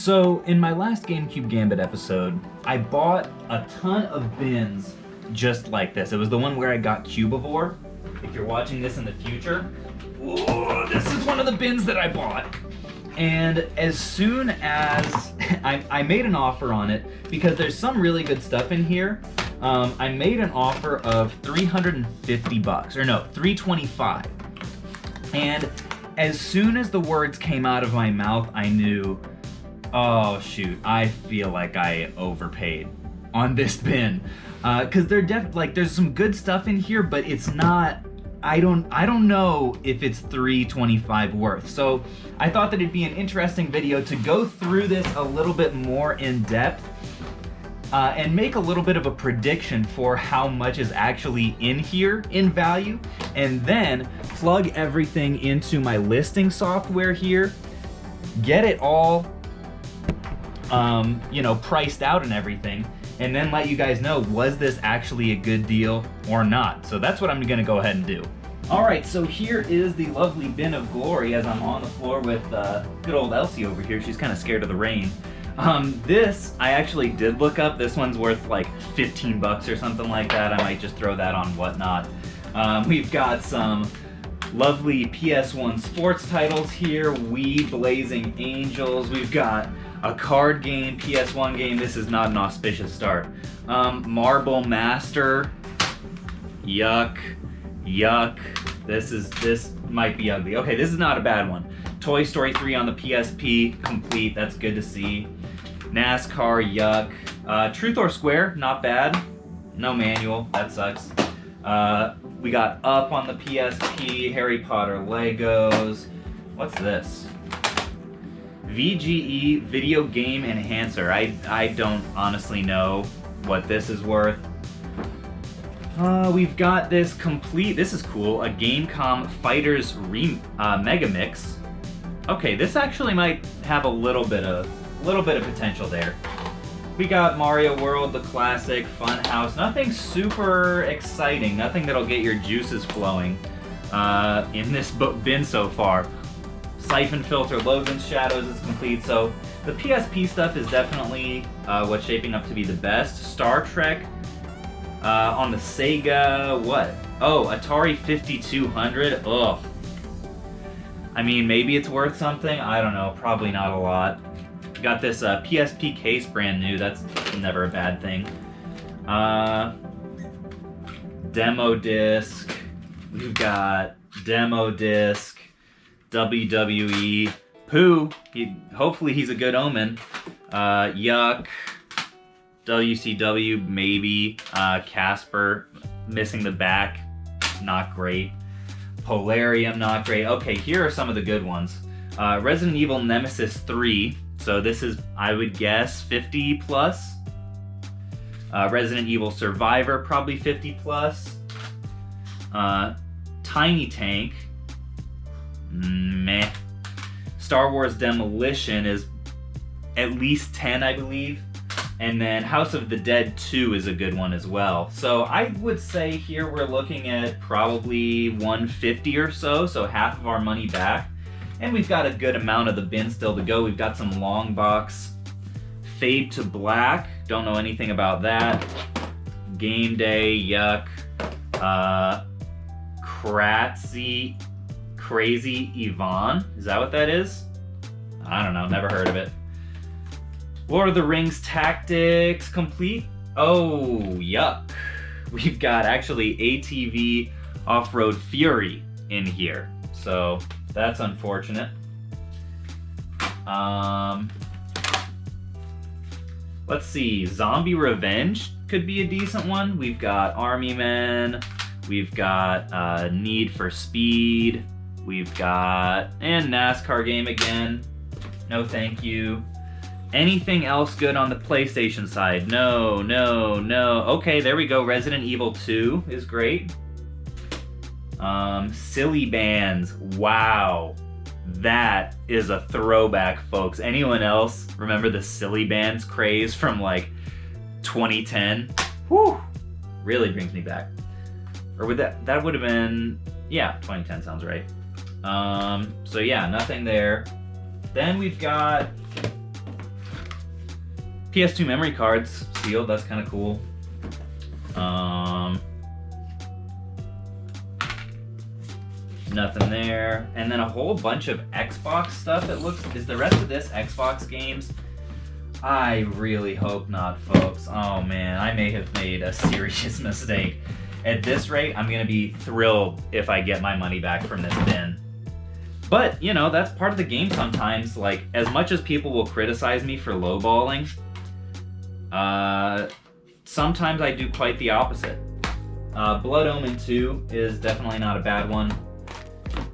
So in my last GameCube Gambit episode, I bought a ton of bins just like this. It was the one where I got Cubivore. If you're watching this in the future, whoa, this is one of the bins that I bought. And as soon as I made an offer on it, because there's some really good stuff in here, I made an offer of $350, or no, $325. And as soon as the words came out of my mouth, I knew, oh shoot, I feel like I overpaid on this bin. Cause there's some good stuff in here, but it's not, I don't know if it's $325 worth. So I thought that it'd be an interesting video to go through this a little bit more in depth, and make a little bit of a prediction for how much is actually in here in value, and then plug everything into my listing software here, get it all priced out and everything, and then let you guys know, was this actually a good deal or not? So that's what I'm gonna go ahead and do. All right, so here is the lovely bin of glory as I'm on the floor with good old Elsie over here. She's kind of scared of the rain. This, I actually did look up. This one's worth like 15 bucks or something like that. I might just throw that on Whatnot. We've got some lovely PS1 sports titles here. Wii Blazing Angels. We've got a card game, PS1 game. This is not an auspicious start. Marble Master. Yuck. Yuck. This might be ugly. Okay, this is not a bad one. Toy Story 3 on the PSP, complete. That's good to see. NASCAR, yuck. Truth or Square, not bad. No manual, that sucks. We got Up on the PSP, Harry Potter Legos. What's this? VGE Video Game Enhancer. I don't honestly know what this is worth. We've got this complete, this is cool, a Gamecom Fighters Mega Mix. Okay, this actually might have a little bit of potential there. We got Mario World, the classic, Funhouse. Nothing super exciting, nothing that'll get your juices flowing in this bin so far. Siphon Filter, Logan's Shadows is complete, so the PSP stuff is definitely what's shaping up to be the best. Star Trek on the Sega, what? Oh, Atari 5200, ugh. I mean, maybe it's worth something, I don't know, probably not a lot. Got this PSP case, brand new, that's never a bad thing. Demo disc, we've got demo disc, WWE, Pooh, hopefully he's a good omen. Yuck, WCW, maybe. Casper, missing the back, not great. Polarium, not great. Okay, here are some of the good ones. Resident Evil Nemesis 3, so this is, I would guess, 50 plus. Resident Evil Survivor, probably 50 plus. Tiny Tank, meh. Star Wars Demolition is at least 10, I believe. And then House of the Dead 2 is a good one as well. So I would say here we're looking at probably 150 or so half of our money back. And we've got a good amount of the bin still to go. We've got some long box. Fade to Black, don't know anything about that. Game Day, yuck. Crazy Yvonne, is that what that is? I don't know, never heard of it. Lord of the Rings Tactics, complete. Oh, yuck. We've got actually ATV Off-Road Fury in here, so that's unfortunate. Let's see, Zombie Revenge could be a decent one. We've got Army Men, we've got Need for Speed, we've got, and NASCAR game again. No thank you. Anything else good on the PlayStation side? No. Okay, there we go. Resident Evil 2 is great. Silly Bands. Wow. That is a throwback, folks. Anyone else remember the Silly Bands craze from like 2010? Whew. Really brings me back. Or would that would have been, yeah, 2010 sounds right. So yeah, nothing there. Then we've got PS2 memory cards sealed, that's kind of cool. Nothing there. And then a whole bunch of Xbox stuff, it looks. Is the rest of this Xbox games? I really hope not, folks. Oh man, I may have made a serious mistake. At this rate, I'm gonna be thrilled if I get my money back from this bin. But, you know, that's part of the game sometimes. Like, as much as people will criticize me for lowballing, sometimes I do quite the opposite. Blood Omen 2 is definitely not a bad one.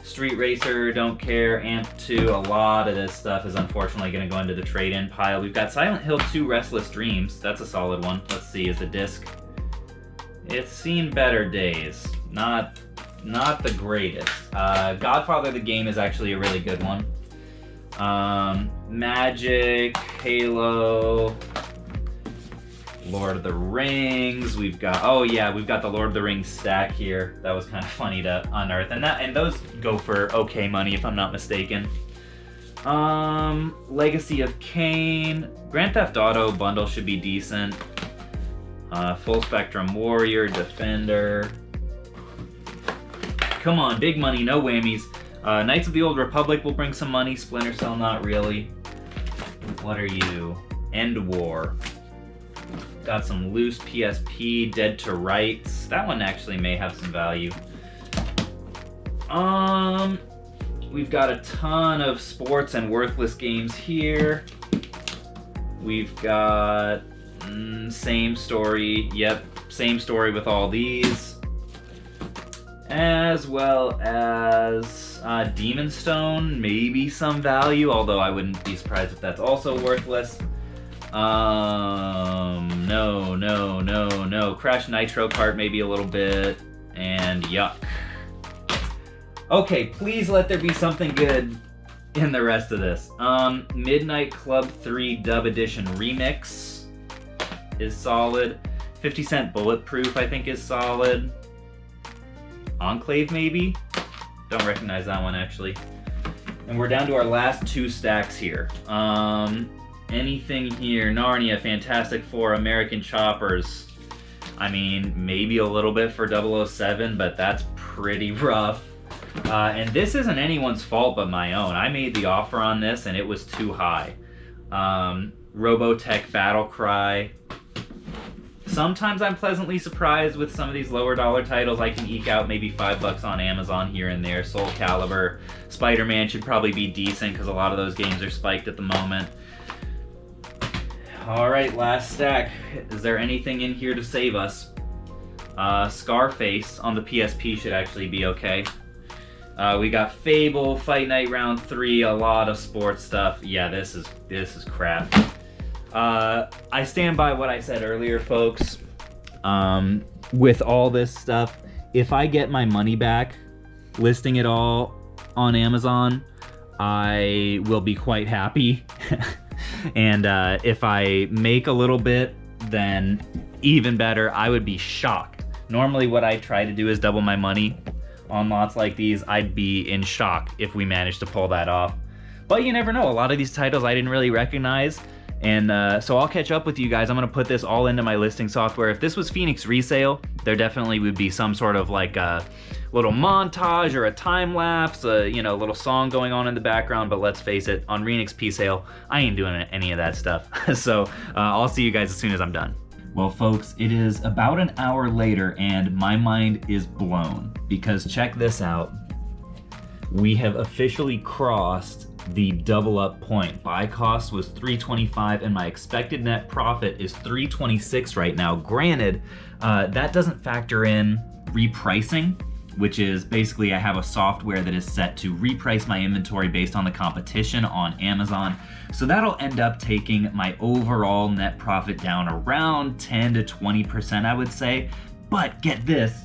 Street Racer, don't care. Amp 2, a lot of this stuff is unfortunately going to go into the trade-in pile. We've got Silent Hill 2 Restless Dreams. That's a solid one. Let's see, is the disc? It's seen better days. Not the greatest. Godfather the game is actually a really good one. Magic, Halo, Lord of the Rings. We've got, oh yeah, we've got the Lord of the Rings stack here. That was kind of funny to unearth, and those go for okay money if I'm not mistaken. Legacy of Kain, Grand Theft Auto bundle should be decent. Full Spectrum Warrior, Defender. Come on, big money, no whammies. Knights of the Old Republic will bring some money. Splinter Cell, not really. What are you? End War. Got some loose PSP, Dead to Rights. That one actually may have some value. We've got a ton of sports and worthless games here. We've got same story. Yep, same story with all these. As well as Demon Stone, maybe some value, although I wouldn't be surprised if that's also worthless. No. Crash Nitro Kart maybe a little bit, and yuck. Okay, please let there be something good in the rest of this. Midnight Club 3 Dub Edition Remix is solid. 50 Cent Bulletproof I think is solid. Enclave maybe? Don't recognize that one actually. And we're down to our last two stacks here. Anything here? Narnia, Fantastic Four, American Choppers. I mean, maybe a little bit for 007, but that's pretty rough. And this isn't anyone's fault but my own. I made the offer on this and it was too high. Robotech Battle Cry. Sometimes I'm pleasantly surprised with some of these lower dollar titles. I can eke out maybe $5 on Amazon here and there. Soul Calibur, Spider-Man should probably be decent because a lot of those games are spiked at the moment. All right, last stack. Is there anything in here to save us? Scarface on the PSP should actually be okay. We got Fable, Fight Night Round 3, a lot of sports stuff. Yeah, this is crap. I stand by what I said earlier, folks. With all this stuff, if I get my money back, listing it all on Amazon, I will be quite happy. And if I make a little bit, then even better. I would be shocked. Normally what I try to do is double my money on lots like these. I'd be in shock if we managed to pull that off. But you never know. A lot of these titles I didn't really recognize. And so I'll catch up with you guys. I'm going to put this all into my listing software. If this was Phoenix Resale, there definitely would be some sort of like a little montage or a time lapse, you know, little song going on in the background. But let's face it, on Renix P-Sale, I ain't doing any of that stuff. So I'll see you guys as soon as I'm done. Well, folks, it is about an hour later and my mind is blown because check this out. We have officially crossed the double up point. Buy cost was $325 and my expected net profit is $326 right now. Granted, that doesn't factor in repricing, which is basically I have a software that is set to reprice my inventory based on the competition on Amazon. So that'll end up taking my overall net profit down around 10 to 20%, I would say. But get this,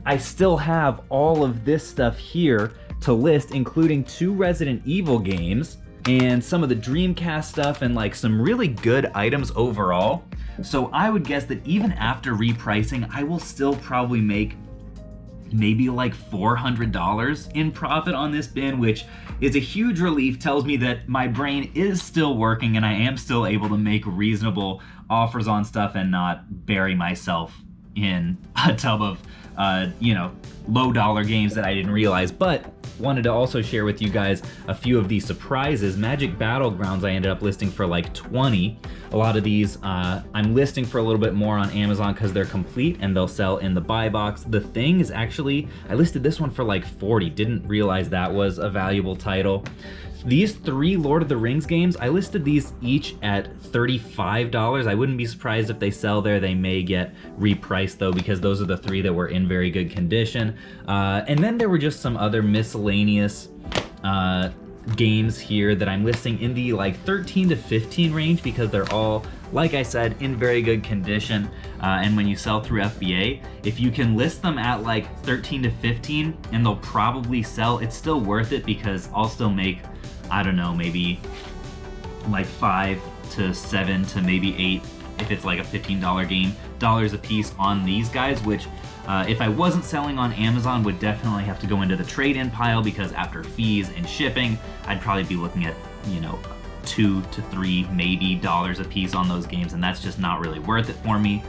I still have all of this stuff here to list, including 2 Resident Evil games and some of the Dreamcast stuff and like some really good items overall. So I would guess that even after repricing, I will still probably make maybe like $400 in profit on this bin, which is a huge relief. Tells me that my brain is still working and I am still able to make reasonable offers on stuff and not bury myself in a tub of, low dollar games that I didn't realize. But wanted to also share with you guys a few of these surprises. Magic Battlegrounds I ended up listing for like 20. A lot of these I'm listing for a little bit more on Amazon because they're complete and they'll sell in the buy box. The Thing is actually, I listed this one for like 40. Didn't realize that was a valuable title. These 3 Lord of the Rings games, I listed these each at $35. I wouldn't be surprised if they sell there. They may get repriced though, because those are the 3 that were in very good condition. And then there were just some other miscellaneous games here that I'm listing in the like 13 to 15 range, because they're all, like I said, in very good condition. And when you sell through FBA, if you can list them at like 13 to 15 and they'll probably sell, it's still worth it, because I'll still make, I don't know, maybe like 5 to 7 to maybe 8 if it's like a $15 game, dollars a piece on these guys, which if I wasn't selling on Amazon would definitely have to go into the trade-in pile, because after fees and shipping, I'd probably be looking at, $2 to $3 maybe dollars a piece on those games, and that's just not really worth it for me.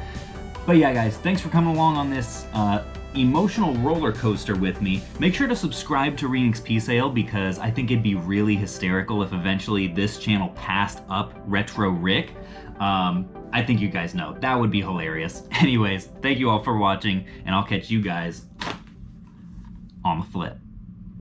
But yeah, guys, thanks for coming along on this emotional roller coaster with me. Make sure to subscribe to Renix Sale, because I think it'd be really hysterical if eventually this channel passed up Retro Rick. I think you guys know, that would be hilarious. Anyways, thank you all for watching, and I'll catch you guys on the flip.